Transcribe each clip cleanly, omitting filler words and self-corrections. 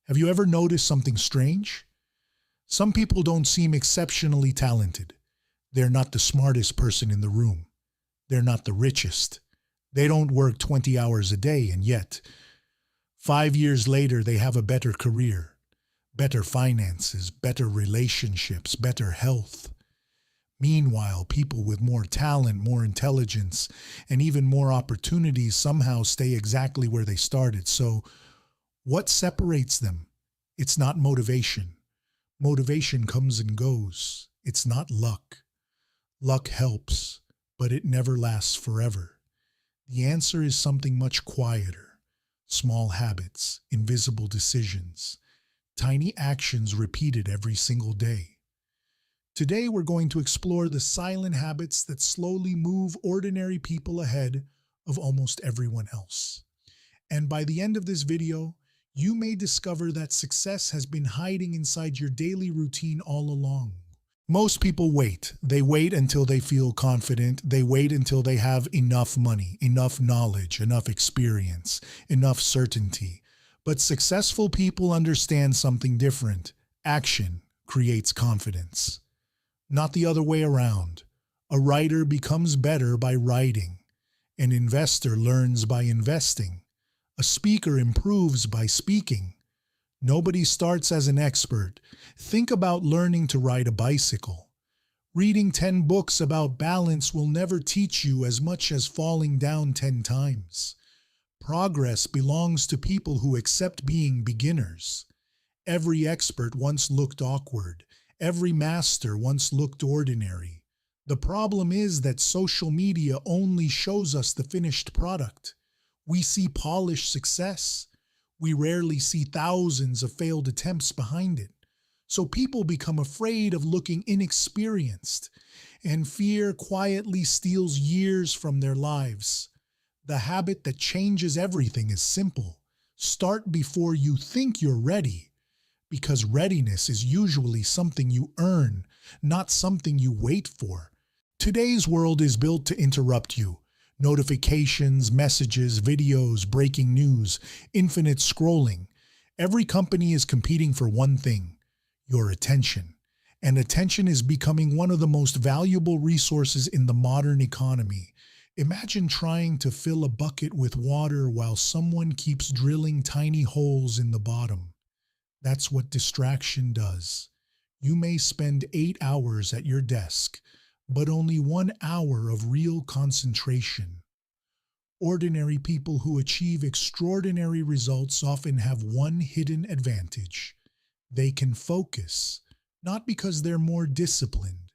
Have you ever noticed something strange? Some people don't seem exceptionally talented. They're not the smartest person in the room. They're not the richest. They don't work 20 hours a day, and yet, 5 years later, they have a better career, better finances, better relationships, better health. Meanwhile, people with more talent, more intelligence, and even more opportunities somehow stay exactly where they started. So, what separates them? It's not motivation. Motivation comes and goes. It's not luck. Luck helps, but it never lasts forever. The answer is something much quieter. Small habits, invisible decisions, tiny actions repeated every single day. Today, we're going to explore the silent habits that slowly move ordinary people ahead of almost everyone else. And by the end of this video, you may discover that success has been hiding inside your daily routine all along. Most people wait. They wait until they feel confident. They wait until they have enough money, enough knowledge, enough experience, enough certainty. But successful people understand something different. Action creates confidence. Not the other way around. A writer becomes better by writing. An investor learns by investing. A speaker improves by speaking. Nobody starts as an expert. Think about learning to ride a bicycle. Reading 10 books about balance will never teach you as much as falling down 10 times. Progress belongs to people who accept being beginners. Every expert once looked awkward. Every master once looked ordinary. The problem is that social media only shows us the finished product. We see polished success. We rarely see thousands of failed attempts behind it. So people become afraid of looking inexperienced, and fear quietly steals years from their lives. The habit that changes everything is simple. Start before you think you're ready, because readiness is usually something you earn, not something you wait for. Today's world is built to interrupt you. Notifications, messages, videos, breaking news, infinite scrolling. Every company is competing for one thing, your attention. And attention is becoming one of the most valuable resources in the modern economy. Imagine trying to fill a bucket with water while someone keeps drilling tiny holes in the bottom. That's what distraction does. You may spend 8 hours at your desk, but only 1 hour of real concentration. Ordinary people who achieve extraordinary results often have one hidden advantage. They can focus, not because they're more disciplined,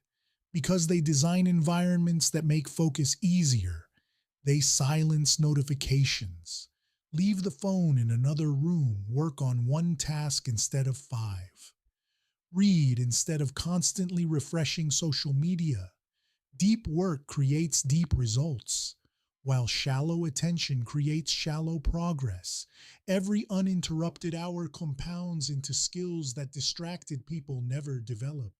because they design environments that make focus easier. They silence notifications, leave the phone in another room, work on one task instead of 5. Read instead of constantly refreshing social media. Deep work creates deep results, while shallow attention creates shallow progress. Every uninterrupted hour compounds into skills that distracted people never develop.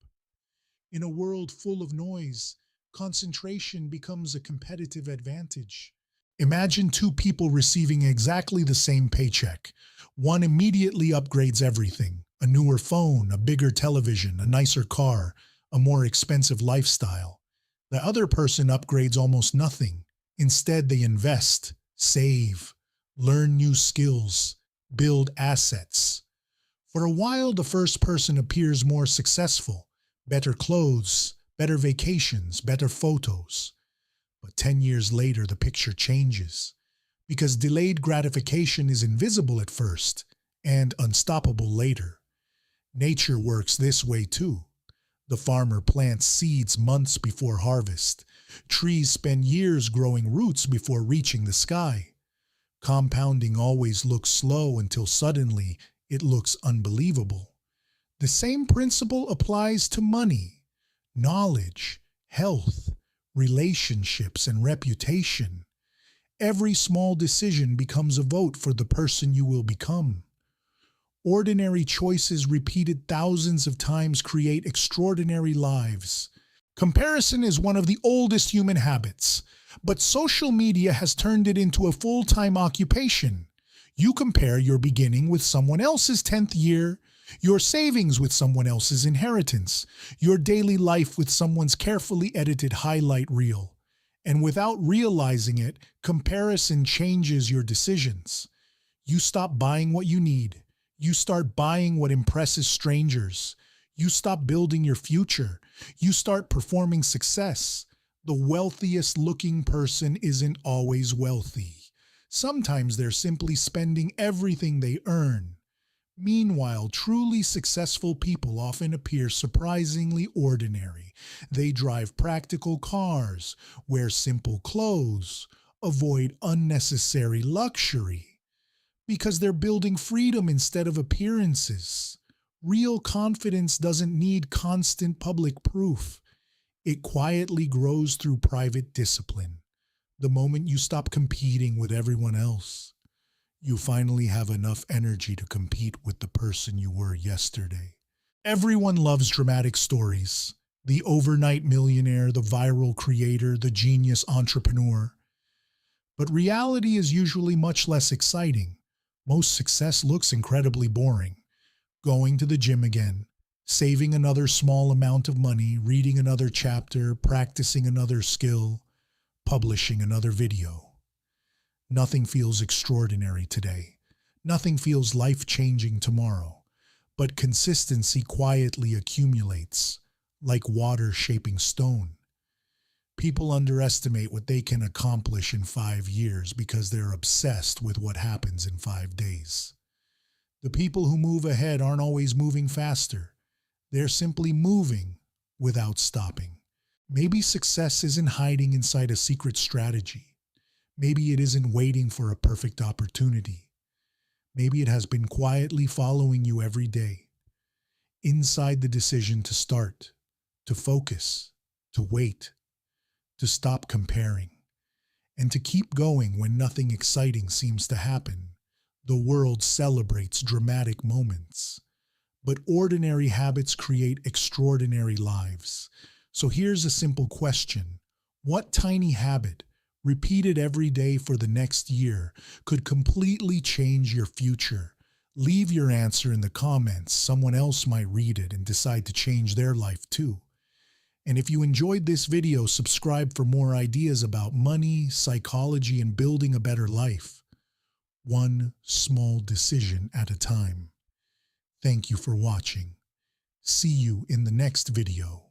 In a world full of noise, concentration becomes a competitive advantage. Imagine 2 people receiving exactly the same paycheck. One immediately upgrades everything: a newer phone, a bigger television, a nicer car, a more expensive lifestyle. The other person upgrades almost nothing. Instead, they invest, save, learn new skills, build assets. For a while, the first person appears more successful. Better clothes, better vacations, better photos. But 10 years later, the picture changes. Because delayed gratification is invisible at first and unstoppable later. Nature works this way too. The farmer plants seeds months before harvest. Trees spend years growing roots before reaching the sky. Compounding always looks slow until suddenly it looks unbelievable. The same principle applies to money, knowledge, health, relationships, and reputation. Every small decision becomes a vote for the person you will become. Ordinary choices repeated thousands of times create extraordinary lives. Comparison is one of the oldest human habits, but social media has turned it into a full-time occupation. You compare your beginning with someone else's 10th year, your savings with someone else's inheritance, your daily life with someone's carefully edited highlight reel. And without realizing it, comparison changes your decisions. You stop buying what you need. You start buying what impresses strangers. You stop building your future. You start performing success. The wealthiest looking person isn't always wealthy. Sometimes they're simply spending everything they earn. Meanwhile, truly successful people often appear surprisingly ordinary. They drive practical cars, wear simple clothes, avoid unnecessary luxury, because they're building freedom instead of appearances. Real confidence doesn't need constant public proof. It quietly grows through private discipline. The moment you stop competing with everyone else, you finally have enough energy to compete with the person you were yesterday. Everyone loves dramatic stories. The overnight millionaire, the viral creator, the genius entrepreneur. But reality is usually much less exciting. Most success looks incredibly boring. Going to the gym again, saving another small amount of money, reading another chapter, practicing another skill, publishing another video. Nothing feels extraordinary today. Nothing feels life-changing tomorrow. But consistency quietly accumulates, like water shaping stone. People underestimate what they can accomplish in 5 years because they're obsessed with what happens in 5 days. The people who move ahead aren't always moving faster. They're simply moving without stopping. Maybe success isn't hiding inside a secret strategy. Maybe it isn't waiting for a perfect opportunity. Maybe it has been quietly following you every day. Inside the decision to start, to focus, to wait, to stop comparing, and to keep going when nothing exciting seems to happen. The world celebrates dramatic moments, but ordinary habits create extraordinary lives. So here's a simple question. What tiny habit, repeated every day for the next year, could completely change your future? Leave your answer in the comments. Someone else might read it and decide to change their life too. And if you enjoyed this video, subscribe for more ideas about money, psychology, and building a better life. One small decision at a time. Thank you for watching. See you in the next video.